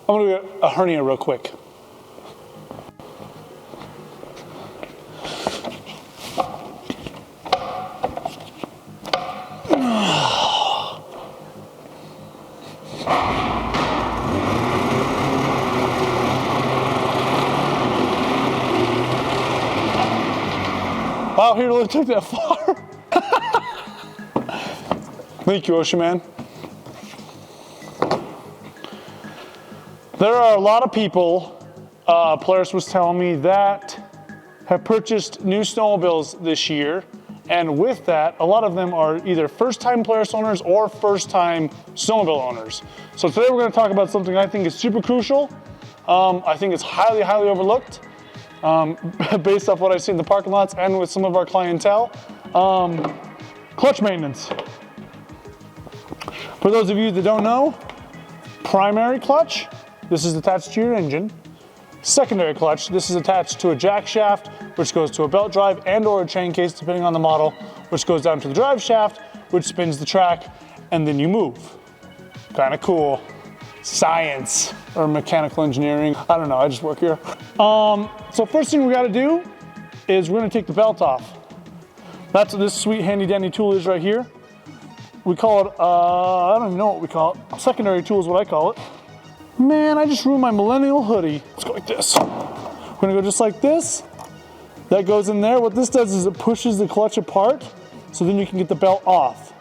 I'm gonna get a hernia real quick. Wow, he really took that far. Thank you, Ocean Man. There are a lot of people, Polaris was telling me, that have purchased new snowmobiles this year. And with that, a lot of them are either first-time Polaris owners or first-time snowmobile owners. So today we're gonna talk about something I think is super crucial. I think it's highly, highly overlooked. Based off what I see in the parking lots and with some of our clientele. Clutch maintenance. For those of you that don't know, primary clutch, this is attached to your engine. Secondary clutch, this is attached to a jack shaft, which goes to a belt drive and or a chain case, depending on the model, which goes down to the drive shaft, which spins the track, and then you move. Kind of cool. Science or mechanical engineering. I don't know, I just work here. So first thing we gotta do is we're gonna take the belt off. That's what this sweet handy dandy tool is right here. We call it, I don't even know what we call it. Secondary tool is what I call it. Man, I just ruined my millennial hoodie. Let's go like this. We're gonna go just like this. That goes in there. What this does is it pushes the clutch apart, so then you can get the belt off.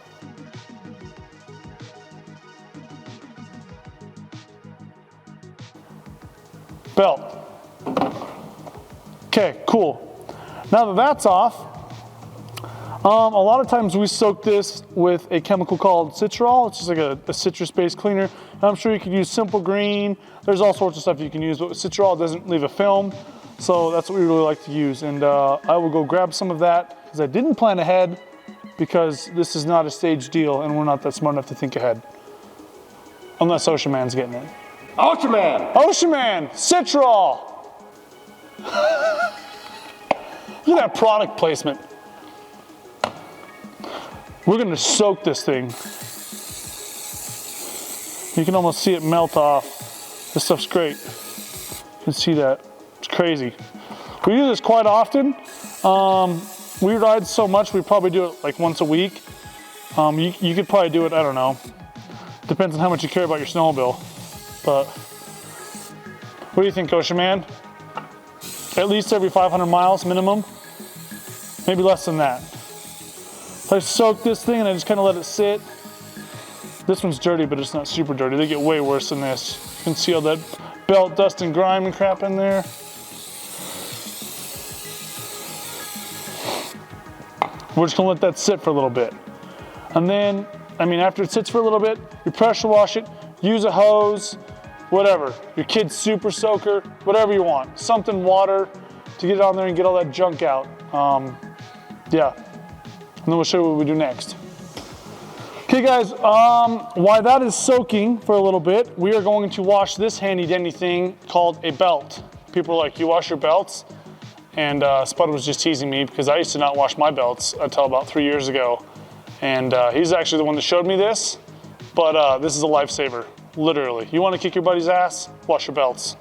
Belt. Okay, cool. Now that that's off, a lot of times we soak this with a chemical called citral. It's just like a citrus-based cleaner. I'm sure you could use Simple Green. There's all sorts of stuff you can use, but with citral it doesn't leave a film. So that's what we really like to use. And I will go grab some of that because I didn't plan ahead because this is not a staged deal and we're not that smart enough to think ahead. Unless Ocean Man's getting it. Ocean Man! Ocean Man, citral! Look at that product placement. We're gonna soak this thing. You can almost see it melt off. This stuff's great. You can see that. It's crazy. We do this quite often. We ride so much, we probably do it like once a week. You could probably do it, I don't know. Depends on how much you care about your snowmobile. But what do you think, Ocean Man? At least every 500 miles minimum? Maybe less than that. So I soak this thing and I just kind of let it sit. This one's dirty, but it's not super dirty. They get way worse than this. You can see all that belt dust and grime and crap in there. We're just gonna let that sit for a little bit. And then, after it sits for a little bit, you pressure wash it, use a hose, whatever. Your kid's super soaker, whatever you want. Something water to get it on there and get all that junk out. Yeah. And then we'll show you what we do next. Okay guys, while that is soaking for a little bit, we are going to wash this handy dandy thing called a belt. People are like, you wash your belts? And Spud was just teasing me because I used to not wash my belts until about 3 years ago. And he's actually the one that showed me this, but this is a lifesaver, literally. You wanna kick your buddy's ass? Wash your belts.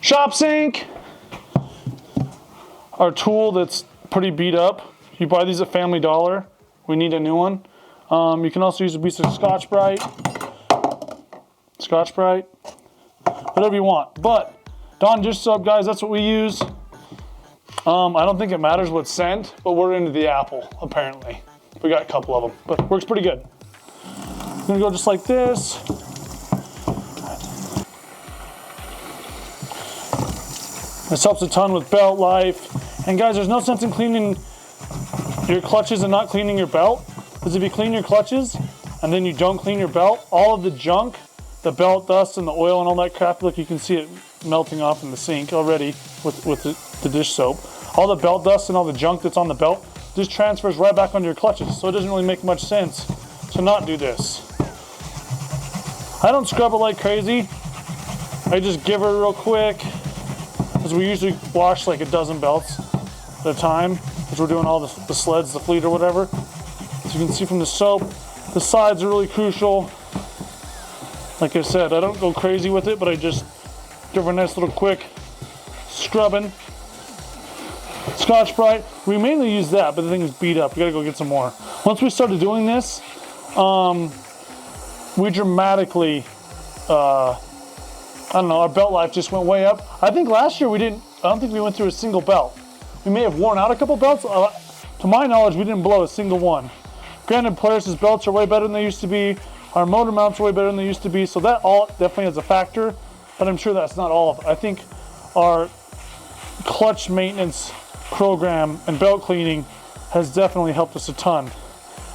Shop sink. Our tool that's pretty beat up. You buy these at Family Dollar. We need a new one. You can also use a piece of Scotch-Brite, whatever you want. But Dawn dish soap, guys, that's what we use. I don't think it matters what scent, but we're into the apple, apparently. We got a couple of them, but it works pretty good. I'm gonna go just like this. This helps a ton with belt life. And guys, there's no sense in cleaning your clutches and not cleaning your belt. Because if you clean your clutches and then you don't clean your belt, all of the junk, the belt dust and the oil and all that crap, look, you can see it melting off in the sink already with the dish soap. All the belt dust and all the junk that's on the belt just transfers right back onto your clutches. So it doesn't really make much sense to not do this. I don't scrub it like crazy. I just give it real quick. Because we usually wash like a dozen belts at a time, because we're doing all the sleds, the fleet or whatever. As you can see from the soap, The sides are really crucial. Like I said, I don't go crazy with it, but I just give her a nice little quick scrubbing. Scotch-Brite, we mainly use that, but the thing is beat up. We gotta go get some more. Once we started doing this, we dramatically, I don't know, our belt life just went way up. I think last year I don't think we went through a single belt. We may have worn out a couple belts. To my knowledge, we didn't blow a single one. Granted, Polaris's belts are way better than they used to be. Our motor mounts are way better than they used to be. So that all definitely is a factor, but I'm sure that's not all of it. I think our clutch maintenance program and belt cleaning has definitely helped us a ton.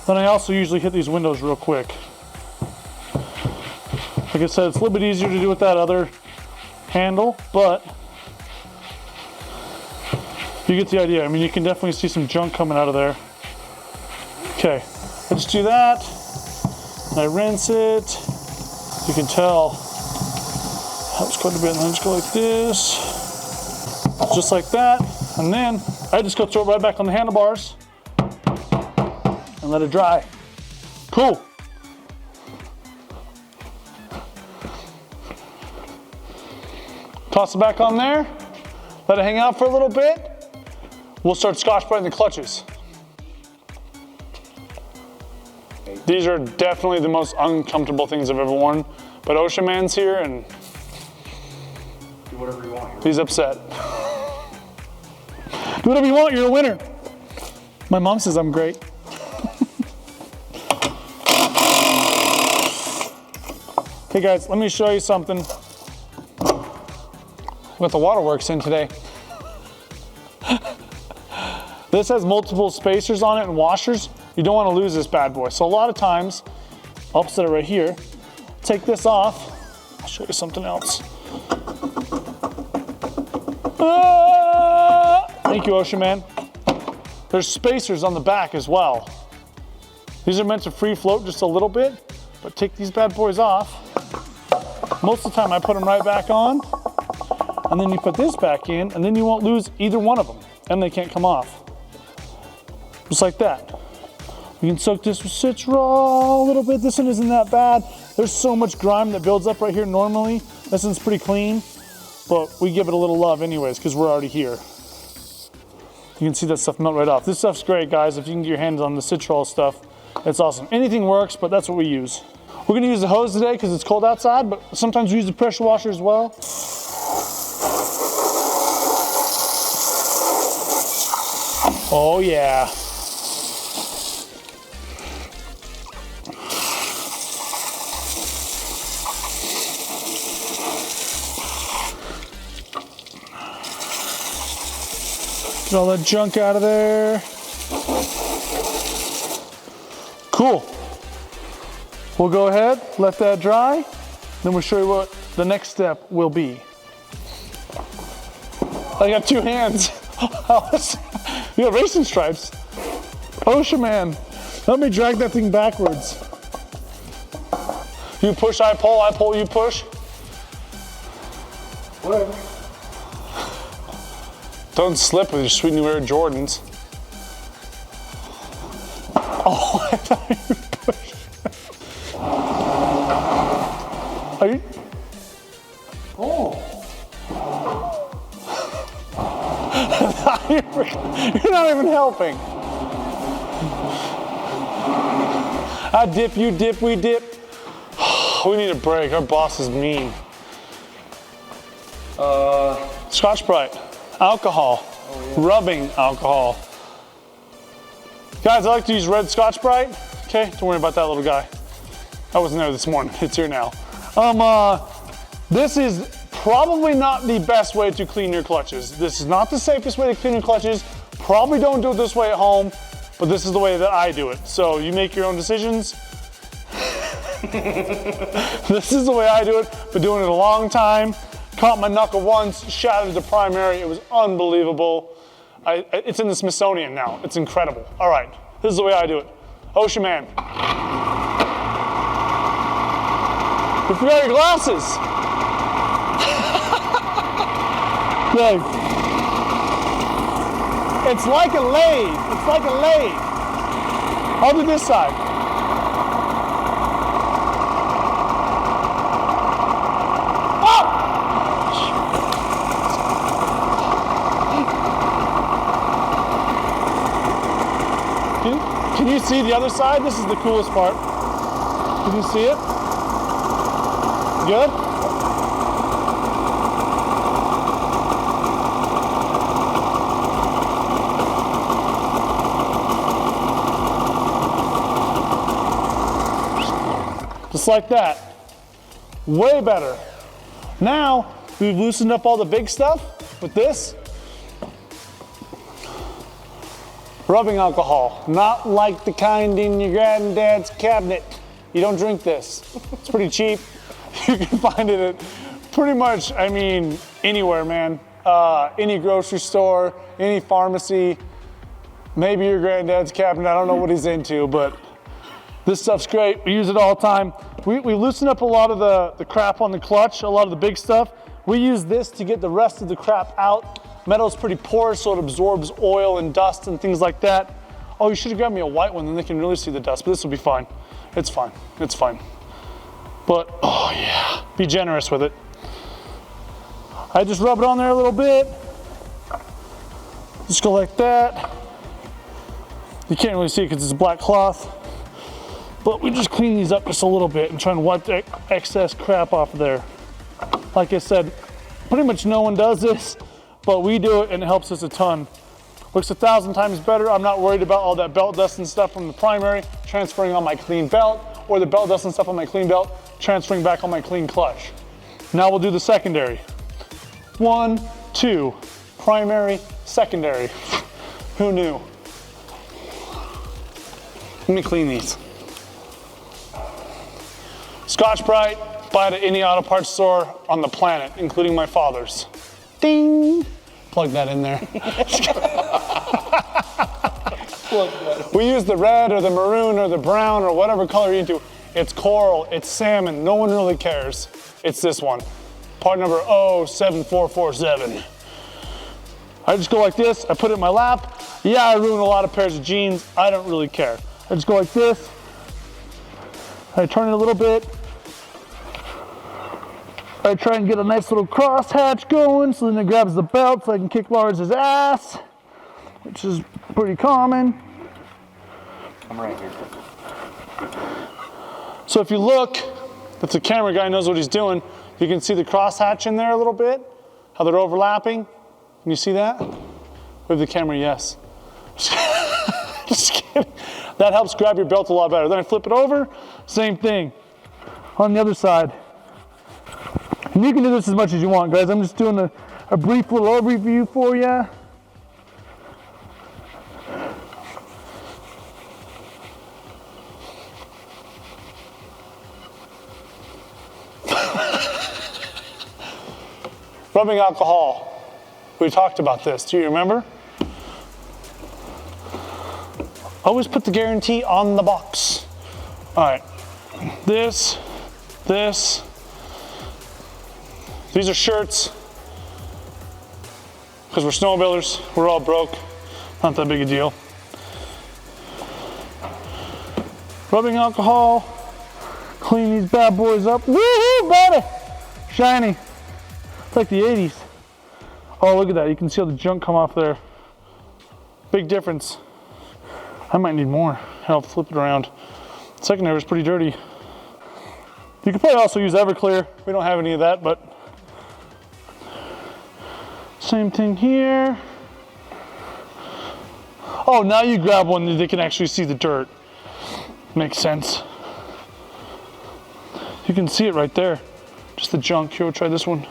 Then I also usually hit these windows real quick. Like I said, it's a little bit easier to do with that other handle, but you get the idea. I mean, you can definitely see some junk coming out of there. Okay, I just do that. I rinse it. You can tell helps quite a bit. And then just go like this, just like that. And then I just go throw it right back on the handlebars and let it dry. Cool. Toss it back on there. Let it hang out for a little bit. We'll start Scotch-Briting the clutches. These are definitely the most uncomfortable things I've ever worn, but Ocean Man's here and do whatever you want. He's upset. Do whatever you want, you're a winner. My mom says I'm great. Okay guys, let me show you something. We got the waterworks in today. This has multiple spacers on it and washers. You don't want to lose this bad boy. So a lot of times, I'll set it right here. Take this off. I'll show you something else. Thank you, Ocean Man. There's spacers on the back as well. These are meant to free float just a little bit, but take these bad boys off. Most of the time I put them right back on, and then you put this back in, and then you won't lose either one of them, and they can't come off. Just like that. You can soak this with citral a little bit. This one isn't that bad. There's so much grime that builds up right here normally. This one's pretty clean, but we give it a little love anyways because we're already here. You can see that stuff melt right off. This stuff's great, guys. If you can get your hands on the citral stuff, it's awesome. Anything works, but that's what we use. We're gonna use the hose today because it's cold outside, but sometimes we use the pressure washer as well. Oh yeah. Get all that junk out of there. Cool. We'll go ahead, let that dry, then we'll show you what the next step will be. I got two hands. You got racing stripes. Ocean Man, let me drag that thing backwards. You push, I pull, you push. Whatever. Don't slip with your sweet new Air Jordans. Oh, I thought you would push. Are you? Oh. You're not even helping. I dip, you dip, we dip. We need a break. Our boss is mean. Scotch-Brite. Alcohol. Oh, yeah. Rubbing alcohol. Guys, I like to use red Scotch-Brite. Okay, don't worry about that little guy. I wasn't there this morning. It's here now. This is probably not the best way to clean your clutches. This is not the safest way to clean your clutches. Probably don't do it this way at home, but this is the way that I do it. So you make your own decisions. This is the way I do it. Been doing it a long time. Caught my knuckle once, shattered the primary. It was unbelievable. It's in the Smithsonian now. It's incredible. All right, this is the way I do it. Ocean Man. You forgot your glasses. Look. It's like a lathe. It's like a lathe. I'll do this side. Can you see the other side? This is the coolest part. Can you see it? Good? Just like that. Way better. Now, we've loosened up all the big stuff with this. Rubbing alcohol, not like the kind in your granddad's cabinet. You don't drink this. It's pretty cheap. You can find it at pretty much, I mean, anywhere, man. Any grocery store, any pharmacy, maybe your granddad's cabinet. I don't know what he's into, but this stuff's great. We use it all the time. We loosen up a lot of the crap on the clutch, a lot of the big stuff. We use this to get the rest of the crap out. Metal's pretty porous, so it absorbs oil and dust and things like that. Oh, you should have grabbed me a white one, then they can really see the dust, but this will be fine. It's fine, it's fine. But, oh yeah, be generous with it. I just rub it on there a little bit. Just go like that. You can't really see it because it's black cloth. But we just clean these up just a little bit and try and wipe the excess crap off of there. Like I said, pretty much no one does this, but we do it and it helps us a ton. Looks 1,000 times better. I'm not worried about all that belt dust and stuff from the primary transferring on my clean belt, or the belt dust and stuff on my clean belt transferring back on my clean clutch. Now we'll do the secondary. 1, 2, primary, secondary. Who knew? Let me clean these. Scotch-Brite, buy it at any auto parts store on the planet, including my father's. Ding! Plug that in there. We use the red or the maroon or the brown or whatever color you're into. It's coral, it's salmon, no one really cares. It's this one. Part number 07447. I just go like this, I put it in my lap. Yeah, I ruin a lot of pairs of jeans. I don't really care. I just go like this. I turn it a little bit. I try and get a nice little cross hatch going so then it grabs the belt so I can kick Lars's ass, which is pretty common. I'm right here. So if you look, if the camera guy knows what he's doing, you can see the cross hatch in there a little bit, how they're overlapping. Can you see that? With the camera, yes. Just kidding. That helps grab your belt a lot better. Then I flip it over, same thing. On the other side. And you can do this as much as you want, guys. I'm just doing a brief little overview for you. Rubbing alcohol. We talked about this. Do you remember? Always put the guarantee on the box. All right. This. These are shirts, because we're snowmobilers, we're all broke, not that big a deal. Rubbing alcohol, clean these bad boys up. Woohoo, buddy! Shiny. It's like the 80s. Oh, look at that, you can see all the junk come off there. Big difference. I might need more. I'll flip it around. Secondary is pretty dirty. You could probably also use Everclear. We don't have any of that, but same thing here. Oh, now you grab one that they can actually see the dirt. Makes sense. You can see it right there. Just the junk. Here, we'll try this one.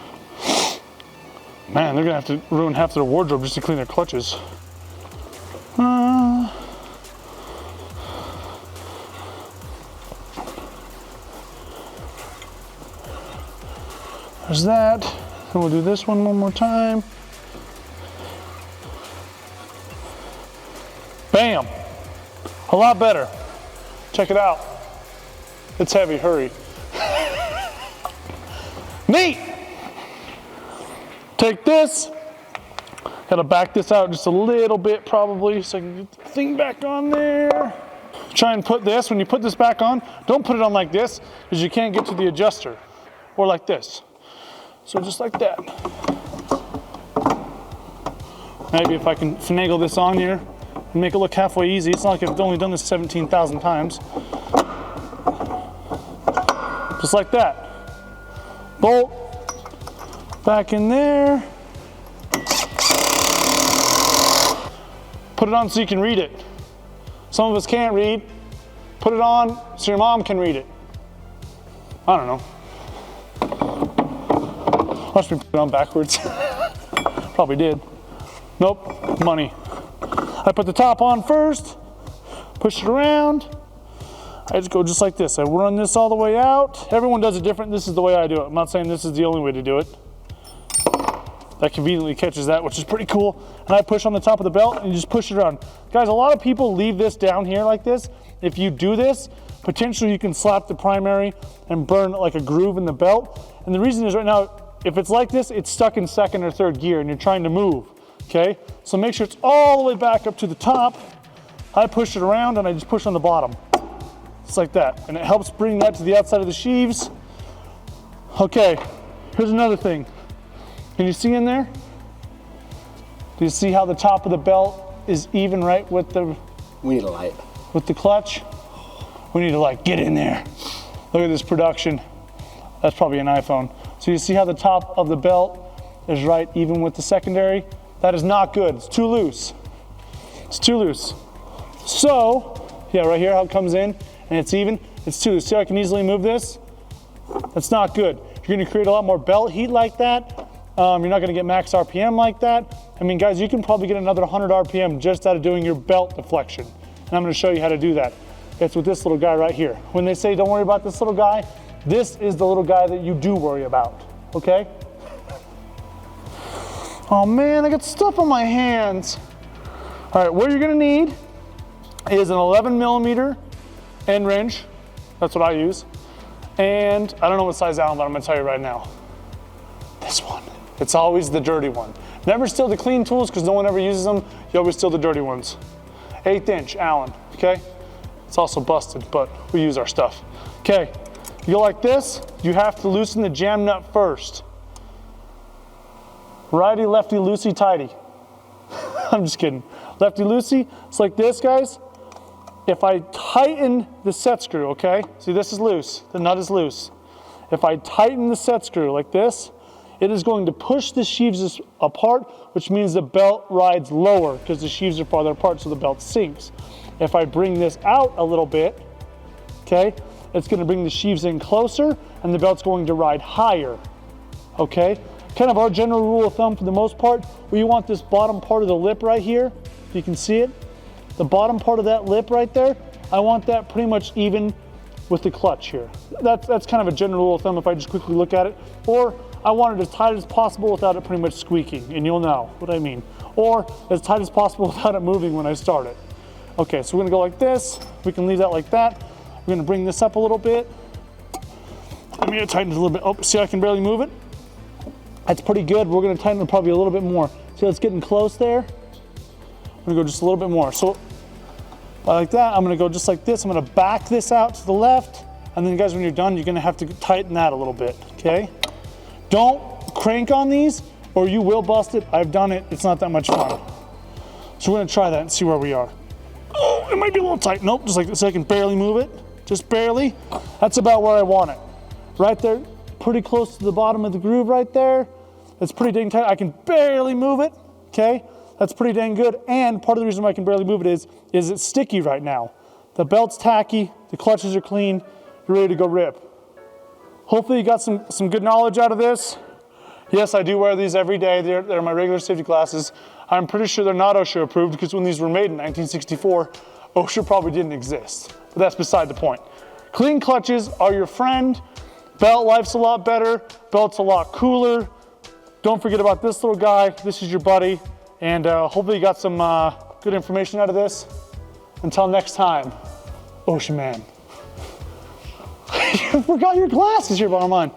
Man, they're gonna have to ruin half their wardrobe just to clean their clutches. There's that. Then we'll do this one more time. Bam! A lot better. Check it out. It's heavy, hurry. Neat! Take this. Gotta back this out just a little bit probably so I can get the thing back on there. Try and put this, when you put this back on, don't put it on like this because you can't get to the adjuster. Or like this. So just like that. Maybe if I can finagle this on here make it look halfway easy. It's not like I've only done this 17,000 times. Just like that. Bolt back in there. Put it on so you can read it. Some of us can't read. Put it on so your mom can read it. I don't know. Watch me put it on backwards. Probably did. Nope, money. I put the top on first, push it around. I just go just like this. I run this all the way out. Everyone does it different. This is the way I do it. I'm not saying this is the only way to do it. That conveniently catches that, which is pretty cool. And I push on the top of the belt and you just push it around. Guys, a lot of people leave this down here like this. If you do this, potentially you can slap the primary and burn like a groove in the belt. And the reason is right now, if it's like this, it's stuck in second or third gear and you're trying to move, okay? So make sure it's all the way back up to the top. I push it around and I just push on the bottom. Just like that. And it helps bring that to the outside of the sheaves. Okay, here's another thing. Can you see in there? Do you see how the top of the belt is even right with the... We need a light. With the clutch? We need to like get in there. Look at this production. That's probably an iPhone. So you see how the top of the belt is right even with the secondary? That is not good. It's too loose. It's too loose. So, yeah, right here how it comes in and it's even. It's too loose. See how I can easily move this? That's not good. You're gonna create a lot more belt heat like that. You're not gonna get max RPM like that. I mean, guys, you can probably get another 100 RPM just out of doing your belt deflection. And I'm gonna show you how to do that. It's with this little guy right here. When they say don't worry about this little guy, this is the little guy that you do worry about, okay? Oh man, I got stuff on my hands. All right, what you're gonna need is an 11 millimeter end wrench. That's what I use. And I don't know what size Allen, but I'm gonna tell you right now. This one. It's always the dirty one. Never steal the clean tools because no one ever uses them. You always steal the dirty ones. 1/8 inch Allen, okay? It's also busted, but we use our stuff. Okay, you go like this. You have to loosen the jam nut first. Righty, lefty, loosey, tighty. I'm just kidding. Lefty, loosey, it's like this, guys. If I tighten the set screw, okay? See, this is loose, the nut is loose. If I tighten the set screw like this, it is going to push the sheaves apart, which means the belt rides lower because the sheaves are farther apart, so the belt sinks. If I bring this out a little bit, okay, it's going to bring the sheaves in closer and the belt's going to ride higher, okay? Kind of our general rule of thumb for the most part, we want this bottom part of the lip right here, if you can see it, the bottom part of that lip right there, I want that pretty much even with the clutch here. That's kind of a general rule of thumb if I just quickly look at it. Or I want it as tight as possible without it pretty much squeaking, and you'll know what I mean. Or as tight as possible without it moving when I start it. Okay, so we're gonna go like this. We can leave that like that. We're gonna bring this up a little bit. I'm gonna tighten it a little bit. Oh, see I can barely move it? That's pretty good. We're gonna tighten it probably a little bit more. See, it's getting close there. I'm gonna go just a little bit more. So like that, I'm gonna go just like this. I'm gonna back this out to the left. And then guys, when you're done, you're gonna have to tighten that a little bit, okay? Don't crank on these or you will bust it. I've done it, it's not that much fun. So we're gonna try that and see where we are. Oh, it might be a little tight. Nope, just like this, I can barely move it. Just barely. That's about where I want it. Right there, pretty close to the bottom of the groove right there. It's pretty dang tight. I can barely move it, okay? That's pretty dang good. And part of the reason why I can barely move it is it's sticky right now. The belt's tacky, the clutches are clean, you're ready to go rip. Hopefully you got some good knowledge out of this. Yes, I do wear these every day. They're my regular safety glasses. I'm pretty sure they're not OSHA approved because when these were made in 1964, OSHA probably didn't exist. But that's beside the point. Clean clutches are your friend. Belt life's a lot better. Belt's a lot cooler. Don't forget about this little guy. This is your buddy. And hopefully you got some good information out of this. Until next time, OSHA man. You forgot your glasses here, bottom line.